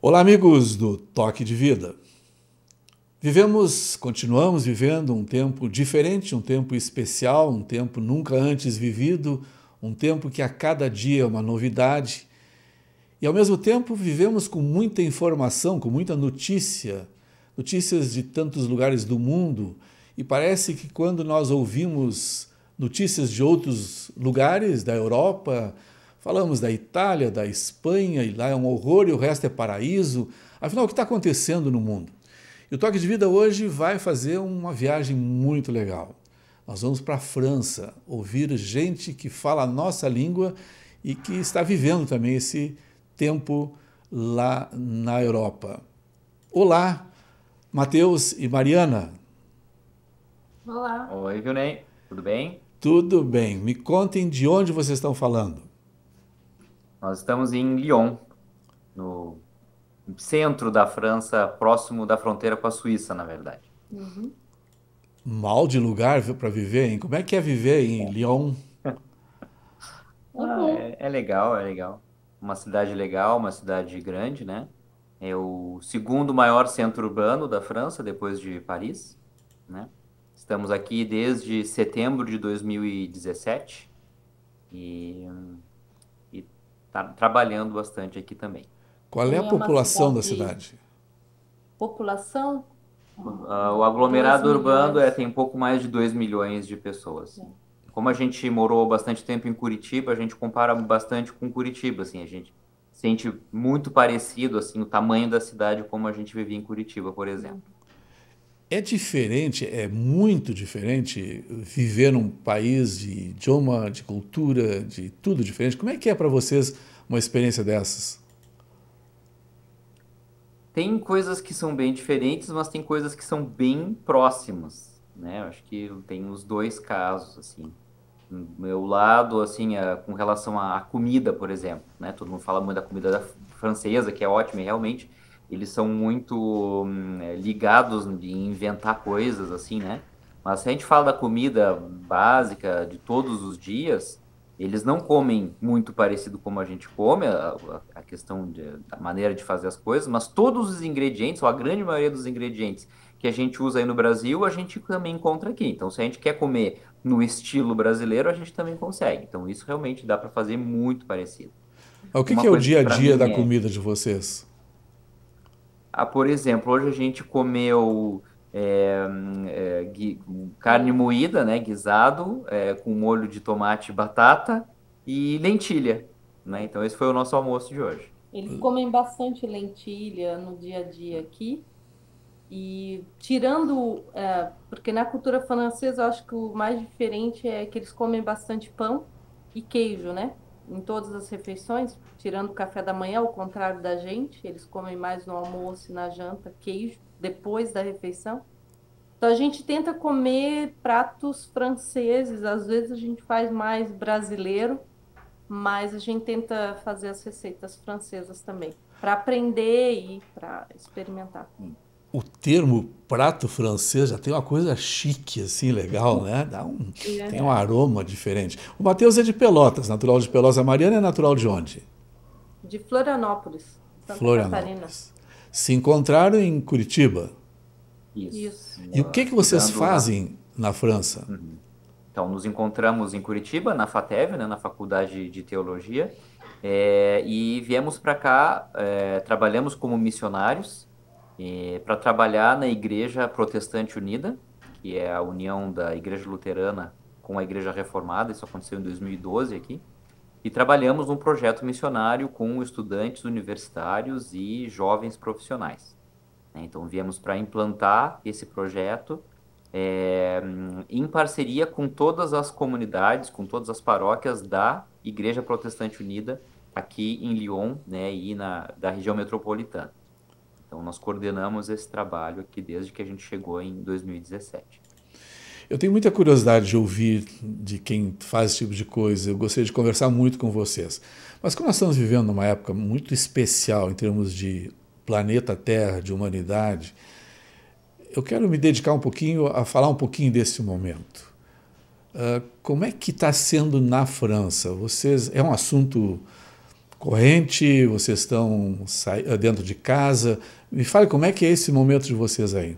Olá, amigos do Toque de Vida. Continuamos vivendo um tempo diferente, um tempo especial, um tempo nunca antes vivido, um tempo que a cada dia é uma novidade. E ao mesmo tempo vivemos com muita informação, com muita notícia, notícias de tantos lugares do mundo, e parece que quando nós ouvimos notícias de outros lugares, da Europa, falamos da Itália, da Espanha, e lá é um horror e o resto é paraíso. Afinal, o que está acontecendo no mundo? E o Toque de Vida hoje vai fazer uma viagem muito legal. Nós vamos para a França, ouvir gente que fala a nossa língua e que está vivendo também esse tempo lá na Europa. Olá, Matheus e Mariana. Olá, Oi, Vilney, tudo bem? Tudo bem? Me contem de onde vocês estão falando. Nós estamos em Lyon, no centro da França, próximo da fronteira com a Suíça, na verdade. uhum. Mal de lugar para viver, hein? Como é que é viver em Lyon? É bom. É legal, é legal. Uma cidade legal, uma cidade grande, né? É o segundo maior centro urbano da França, depois de Paris, né? Estamos aqui desde setembro de 2017 e, e tá trabalhando bastante aqui também. Qual é a Tem uma população da cidade, cidade? população, O 2 aglomerado urbano milhões. tem um pouco mais de 2 milhões de pessoas. É. Como a gente morou bastante tempo em Curitiba, a gente compara bastante com Curitiba, assim, a gente sente muito parecido, assim, o tamanho da cidade como a gente vivia em Curitiba, por exemplo. É diferente, é muito diferente viver num país de idioma, de cultura, de tudo diferente. Como é que é para vocês uma experiência dessas? Tem coisas que são bem diferentes, mas tem coisas que são bem próximas, né? Eu acho que tem os dois casos, assim. Do meu lado, assim, com relação à comida, por exemplo, né? Todo mundo fala muito da comida francesa, que é ótima, e realmente eles são muito ligados em inventar coisas, assim, né? Mas se a gente fala da comida básica de todos os dias, eles não comem muito parecido como a gente come, a questão da maneira de fazer as coisas, mas todos os ingredientes, ou a grande maioria dos ingredientes que a gente usa aí no Brasil, a gente também encontra aqui. Então, se a gente quer comer no estilo brasileiro, a gente também consegue. Então, isso realmente dá para fazer muito parecido. O que Uma é o coisa dia que a para dia da mim é, comida de vocês? por exemplo, hoje a gente comeu carne moída, né, guisado, com molho de tomate e batata e lentilha, né? Então, esse foi o nosso almoço de hoje. Eles comem bastante lentilha no dia a dia aqui. E tirando, porque na cultura francesa eu acho que o mais diferente é que eles comem bastante pão e queijo, né? Em todas as refeições, tirando o café da manhã, ao contrário da gente, eles comem mais no almoço e na janta queijo depois da refeição. Então a gente tenta comer pratos franceses, às vezes a gente faz mais brasileiro, mas a gente tenta fazer as receitas francesas também, para aprender e para experimentar. O termo prato francês já tem uma coisa chique, assim, legal, né? Tem um É. aroma diferente. O Matheus é de Pelotas, natural de Pelotas. A Mariana é natural de onde? De Florianópolis, Santa Catarina. Florianópolis. Se encontraram em Curitiba. Isso. Isso. E o que vocês Estudando na. fazem na França? Uhum. Então, nos encontramos em Curitiba, na FATEV, né, na Faculdade de Teologia, e viemos para cá, trabalhamos como missionários, para trabalhar na Igreja Protestante Unida, que é a união da Igreja Luterana com a Igreja Reformada, isso aconteceu em 2012 aqui, e trabalhamos num projeto missionário com estudantes universitários e jovens profissionais, né? Então, viemos para implantar esse projeto em parceria com todas as comunidades, com todas as paróquias da Igreja Protestante Unida aqui em Lyon, né, e da região metropolitana. Então, nós coordenamos esse trabalho aqui desde que a gente chegou em 2017. Eu tenho muita curiosidade de ouvir de quem faz esse tipo de coisa. Eu gostaria de conversar muito com vocês. Mas como nós estamos vivendo numa época muito especial em termos de planeta Terra, de humanidade, eu quero me dedicar um pouquinho a falar um pouquinho desse momento. Como é que está sendo na França? É um assunto corrente? Vocês estão dentro de casa? Me fale como é que é esse momento de vocês aí.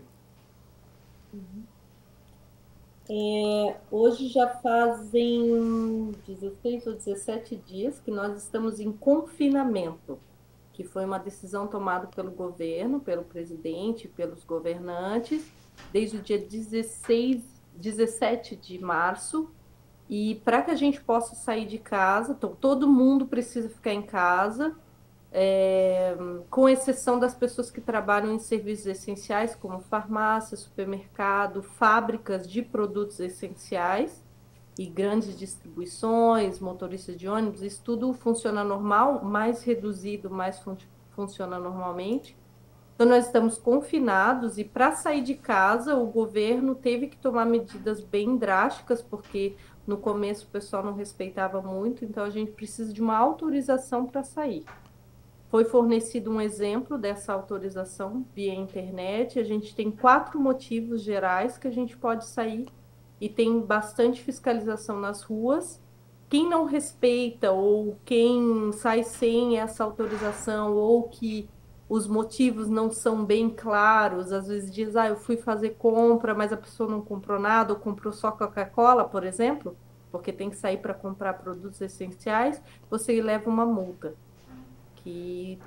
Hoje já fazem 16 ou 17 dias que nós estamos em confinamento, que foi uma decisão tomada pelo governo, pelo presidente, pelos governantes, desde o dia 17 de março. E para que a gente possa sair de casa, então, todo mundo precisa ficar em casa, com exceção das pessoas que trabalham em serviços essenciais, como farmácia, supermercado, fábricas de produtos essenciais e grandes distribuições, motoristas de ônibus, isso tudo funciona normal, mais reduzido, mais funciona normalmente. Então, nós estamos confinados e para sair de casa, o governo teve que tomar medidas bem drásticas, porque no começo o pessoal não respeitava muito, então a gente precisa de uma autorização para sair. Foi fornecido um exemplo dessa autorização via internet. A gente tem 4 motivos gerais que a gente pode sair e tem bastante fiscalização nas ruas. Quem não respeita ou quem sai sem essa autorização ou que os motivos não são bem claros, às vezes diz, eu fui fazer compra, mas a pessoa não comprou nada ou comprou só Coca-Cola, por exemplo, porque tem que sair para comprar produtos essenciais, você leva uma multa. Que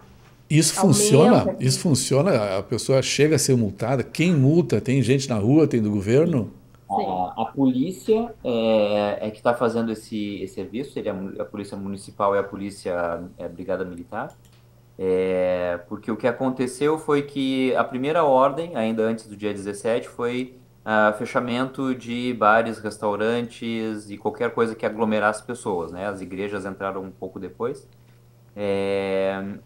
Isso funciona? Isso funciona? A pessoa chega a ser multada? Quem multa? Tem gente na rua? Tem do governo? A polícia que está fazendo esse serviço, a polícia municipal e a polícia brigada militar. Porque o que aconteceu foi que a primeira ordem, ainda antes do dia 17, foi fechamento de bares, restaurantes e qualquer coisa que aglomerasse pessoas, né? As igrejas entraram um pouco depois.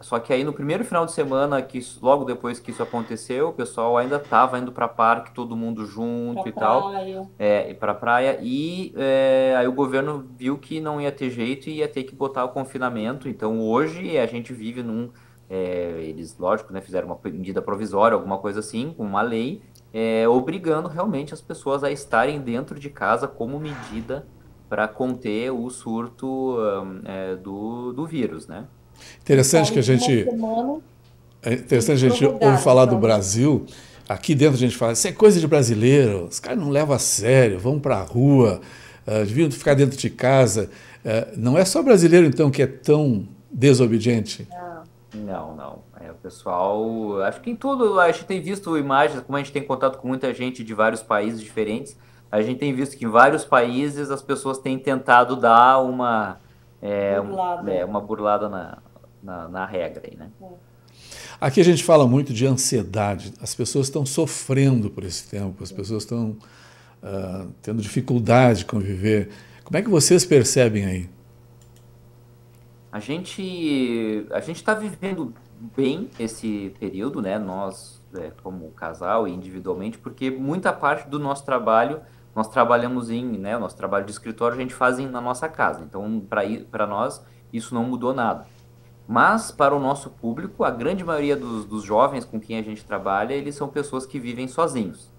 Só que aí no primeiro final de semana, logo depois que isso aconteceu, o pessoal ainda estava indo para parque, todo mundo junto e tal, para praia, e aí o governo viu que não ia ter jeito e ia ter que botar o confinamento. Então hoje a gente vive eles, lógico, né, fizeram uma medida provisória, alguma coisa assim, com uma lei, obrigando realmente as pessoas a estarem dentro de casa como medida para conter o surto do vírus, né? Interessante que a gente ouve falar do Brasil. Aqui dentro a gente fala, isso é coisa de brasileiro, os caras não levam a sério, vão para a rua, deviam ficar dentro de casa. Não é só brasileiro, então, que é tão desobediente? Não. O pessoal, acho que em tudo, a gente tem visto imagens, como a gente tem contato com muita gente de vários países diferentes, a gente tem visto que em vários países as pessoas têm tentado dar uma burlada na regra aí, né? Aqui a gente fala muito de ansiedade. As pessoas estão sofrendo por esse tempo, as pessoas estão tendo dificuldade de conviver. Como é que vocês percebem aí? A gente está vivendo bem esse período, né? Nós, como casal e individualmente, porque muita parte do nosso trabalho nós trabalhamos né? O nosso trabalho de escritório a gente faz na nossa casa. Então, para nós, isso não mudou nada. Mas, para o nosso público, a grande maioria dos jovens com quem a gente trabalha, eles são pessoas que vivem sozinhos.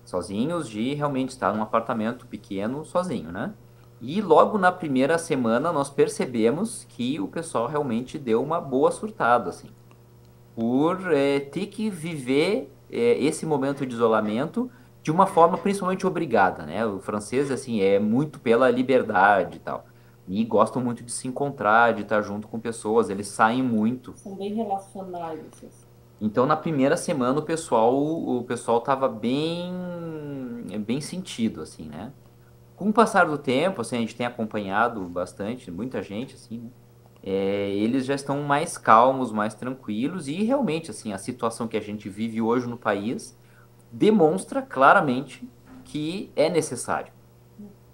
Sozinhos de realmente estar num apartamento pequeno, sozinho, né? E logo na primeira semana nós percebemos que o pessoal realmente deu uma boa surtada, assim. Por ter que viver esse momento de isolamento de uma forma principalmente obrigada, né? O francês, assim, é muito pela liberdade e tal. E gostam muito de se encontrar, de estar junto com pessoas, eles saem muito. São bem relacionais. Então, na primeira semana, o pessoal estava bem sentido, assim, né? Com o passar do tempo, assim, a gente tem acompanhado bastante, muita gente, assim, né? Eles já estão mais calmos, mais tranquilos e realmente, assim, a situação que a gente vive hoje no país demonstra claramente que é necessário,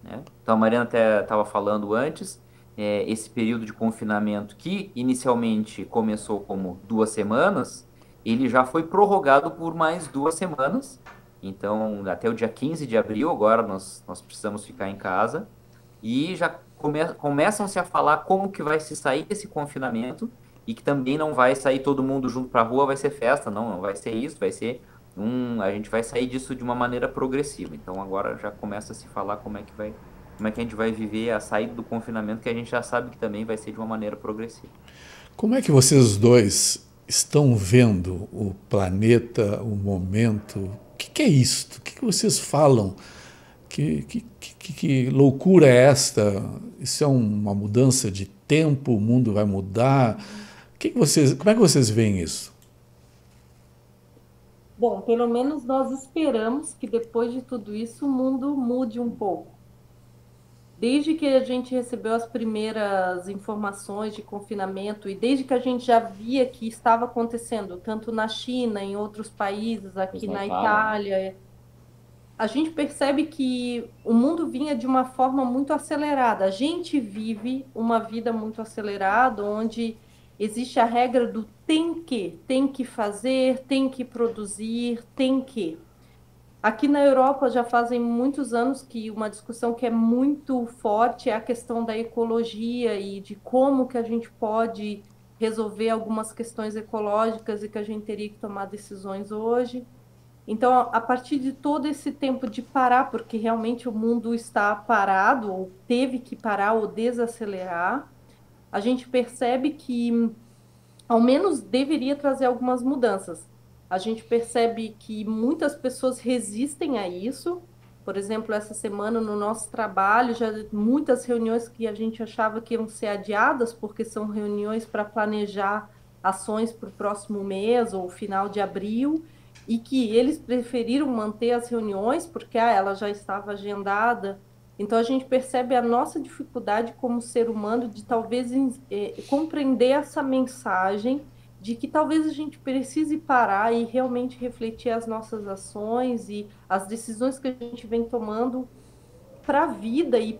né? Então, a Mariana até estava falando antes, esse período de confinamento que inicialmente começou como 2 semanas, ele já foi prorrogado por mais 2 semanas. Então, até o dia 15 de abril, agora nós precisamos ficar em casa e já começam-se a falar como que vai se sair desse confinamento e que também não vai sair todo mundo junto para a rua, vai ser festa, não vai ser isso, vai ser a gente vai sair disso de uma maneira progressiva. Então agora já começa a se falar como é que vai como é que a gente vai viver a saída do confinamento, que a gente já sabe que também vai ser de uma maneira progressiva. Como é que vocês dois estão vendo o planeta, o momento? O que é isto? O que vocês falam? Que loucura é esta? Isso é uma mudança de tempo? O mundo vai mudar? Como é que vocês veem isso? Bom, pelo menos nós esperamos que depois de tudo isso o mundo mude um pouco. Desde que a gente recebeu as primeiras informações de confinamento e desde que a gente já via que estava acontecendo, tanto na China, em outros países, aqui na Itália, a gente percebe que o mundo vinha de uma forma muito acelerada. A gente vive uma vida muito acelerada, onde existe a regra do tem que fazer, tem que produzir, tem que. Aqui na Europa já fazem muitos anos que uma discussão que é muito forte é a questão da ecologia e de como que a gente pode resolver algumas questões ecológicas e que a gente teria que tomar decisões hoje. Então, a partir de todo esse tempo de parar, porque realmente o mundo está parado, ou teve que parar ou desacelerar, a gente percebe que ao menos deveria trazer algumas mudanças. A gente percebe que muitas pessoas resistem a isso. Por exemplo, essa semana no nosso trabalho, já muitas reuniões que a gente achava que iam ser adiadas, porque são reuniões para planejar ações para o próximo mês ou final de abril, e que eles preferiram manter as reuniões porque ela já estava agendada. Então, a gente percebe a nossa dificuldade como ser humano de talvez compreender essa mensagem de que talvez a gente precise parar e realmente refletir as nossas ações e as decisões que a gente vem tomando para a vida e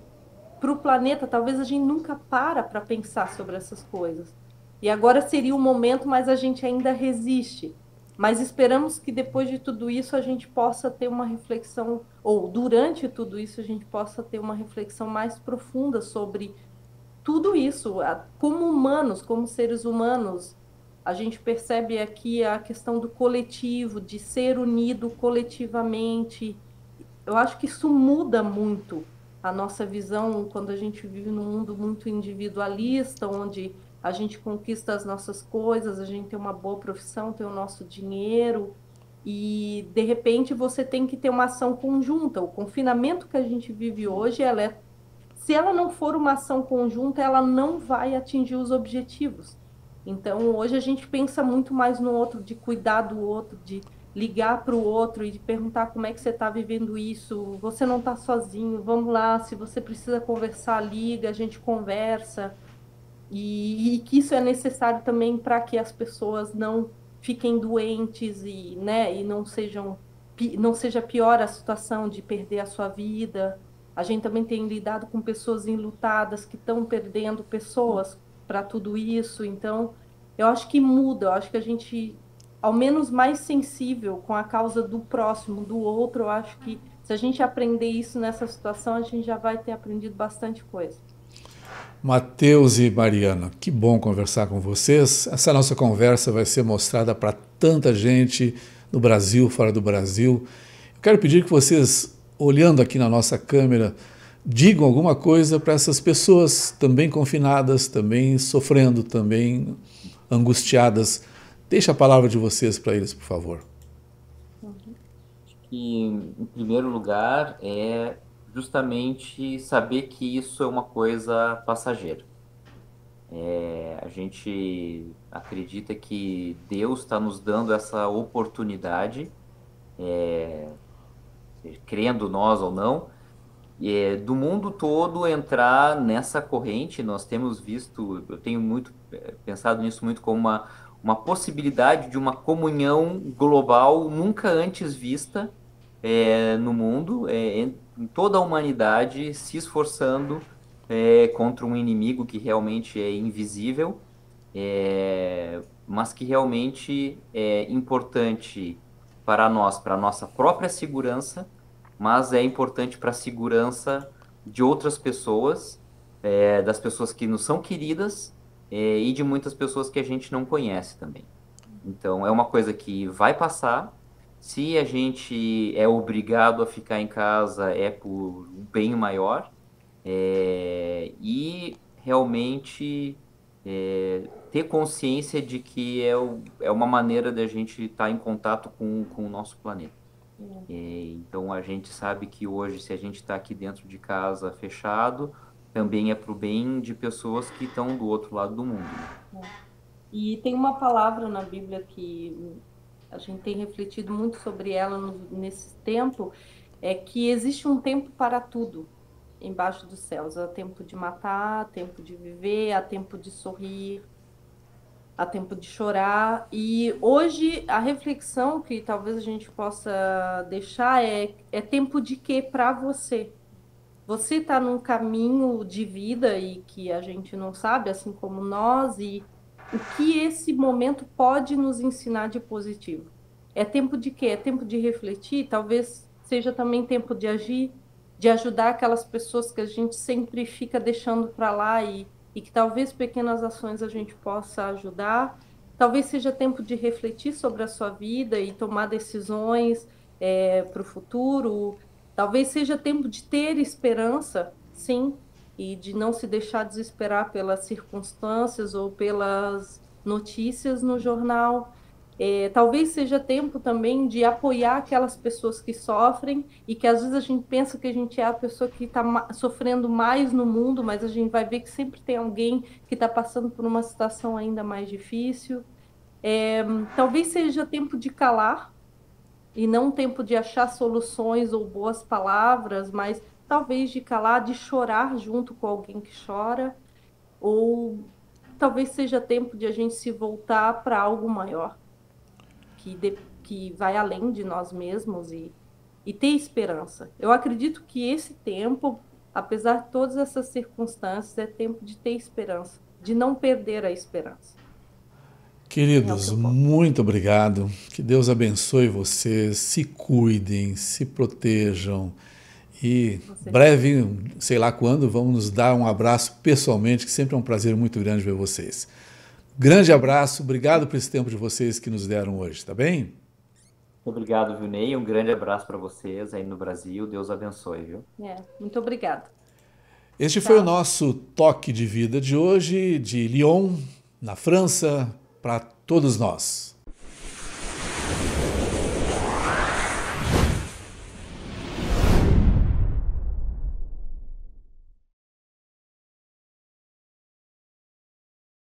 para o planeta. Talvez a gente nunca para pensar sobre essas coisas. E agora seria o momento, mas a gente ainda resiste. Mas esperamos que depois de tudo isso a gente possa ter uma reflexão, ou durante tudo isso a gente possa ter uma reflexão mais profunda sobre tudo isso. Como humanos, como seres humanos, a gente percebe aqui a questão do coletivo, de ser unido coletivamente. Eu acho que isso muda muito a nossa visão quando a gente vive num mundo muito individualista, onde a gente conquista as nossas coisas, a gente tem uma boa profissão, tem o nosso dinheiro, e de repente você tem que ter uma ação conjunta. O confinamento que a gente vive hoje, se ela não for uma ação conjunta, ela não vai atingir os objetivos. Então, hoje a gente pensa muito mais no outro, de cuidar do outro, de ligar para o outro e de perguntar como é que você está vivendo isso. Você não está sozinho, vamos lá, se você precisa conversar, liga, a gente conversa. E que isso é necessário também para que as pessoas não fiquem doentes e, né, e não seja pior a situação de perder a sua vida. A gente também tem lidado com pessoas enlutadas que estão perdendo pessoas para tudo isso. Então, eu acho que muda, eu acho que a gente, ao menos mais sensível com a causa do próximo, do outro, eu acho que se a gente aprender isso nessa situação, a gente já vai ter aprendido bastante coisa. Mateus e Mariana, que bom conversar com vocês. Essa nossa conversa vai ser mostrada para tanta gente no Brasil, fora do Brasil. Eu quero pedir que vocês, olhando aqui na nossa câmera, digam alguma coisa para essas pessoas também confinadas, também sofrendo, também angustiadas. Deixa a palavra de vocês para eles, por favor. E, em primeiro lugar, é justamente saber que isso é uma coisa passageira. A gente acredita que Deus está nos dando essa oportunidade, crendo nós ou não, do mundo todo entrar nessa corrente. Nós temos visto, eu tenho muito pensado nisso muito como uma possibilidade de uma comunhão global nunca antes vista no mundo, em toda a humanidade se esforçando contra um inimigo que realmente é invisível, mas que realmente é importante para nós, para a nossa própria segurança, mas é importante para a segurança de outras pessoas, das pessoas que nos são queridas, e de muitas pessoas que a gente não conhece também. Então, é uma coisa que vai passar. Se a gente é obrigado a ficar em casa, é por um bem maior, e realmente ter consciência de que é uma maneira da gente estar em contato com o nosso planeta. Então a gente sabe que hoje, se a gente está aqui dentro de casa fechado, também é para o bem de pessoas que estão do outro lado do mundo. E tem uma palavra na Bíblia que a gente tem refletido muito sobre ela nesse tempo, é que existe um tempo para tudo embaixo dos céus. Há tempo de matar, há tempo de viver, há tempo de sorrir, há tempo de chorar. E hoje a reflexão que talvez a gente possa deixar é tempo de quê para você? Você está num caminho de vida e que a gente não sabe, assim como nós, e o que esse momento pode nos ensinar de positivo? É tempo de quê? É tempo de refletir? Talvez seja também tempo de agir, de ajudar aquelas pessoas que a gente sempre fica deixando para lá e que talvez pequenas ações a gente possa ajudar. Talvez seja tempo de refletir sobre a sua vida e tomar decisões para o futuro. Talvez seja tempo de ter esperança, sim, e de não se deixar desesperar pelas circunstâncias ou pelas notícias no jornal. Talvez seja tempo também de apoiar aquelas pessoas que sofrem e que às vezes a gente pensa que a gente é a pessoa que está sofrendo mais no mundo, mas a gente vai ver que sempre tem alguém que está passando por uma situação ainda mais difícil. Talvez seja tempo de calar e não um tempo de achar soluções ou boas palavras, mas talvez de calar, de chorar junto com alguém que chora, ou talvez seja tempo de a gente se voltar para algo maior, que vai além de nós mesmos e ter esperança. Eu acredito que esse tempo, apesar de todas essas circunstâncias, é tempo de ter esperança, de não perder a esperança. Queridos, muito obrigado. Que Deus abençoe vocês, se cuidem, se protejam e breve, sei lá quando, vamos nos dar um abraço pessoalmente, que sempre é um prazer muito grande ver vocês. Grande abraço, obrigado por esse tempo de vocês que nos deram hoje, tá bem? Obrigado, Vilnei. Um grande abraço para vocês aí no Brasil. Deus abençoe, viu? Muito obrigado. Este foi o nosso toque de vida de hoje, de Lyon, na França, para todos nós.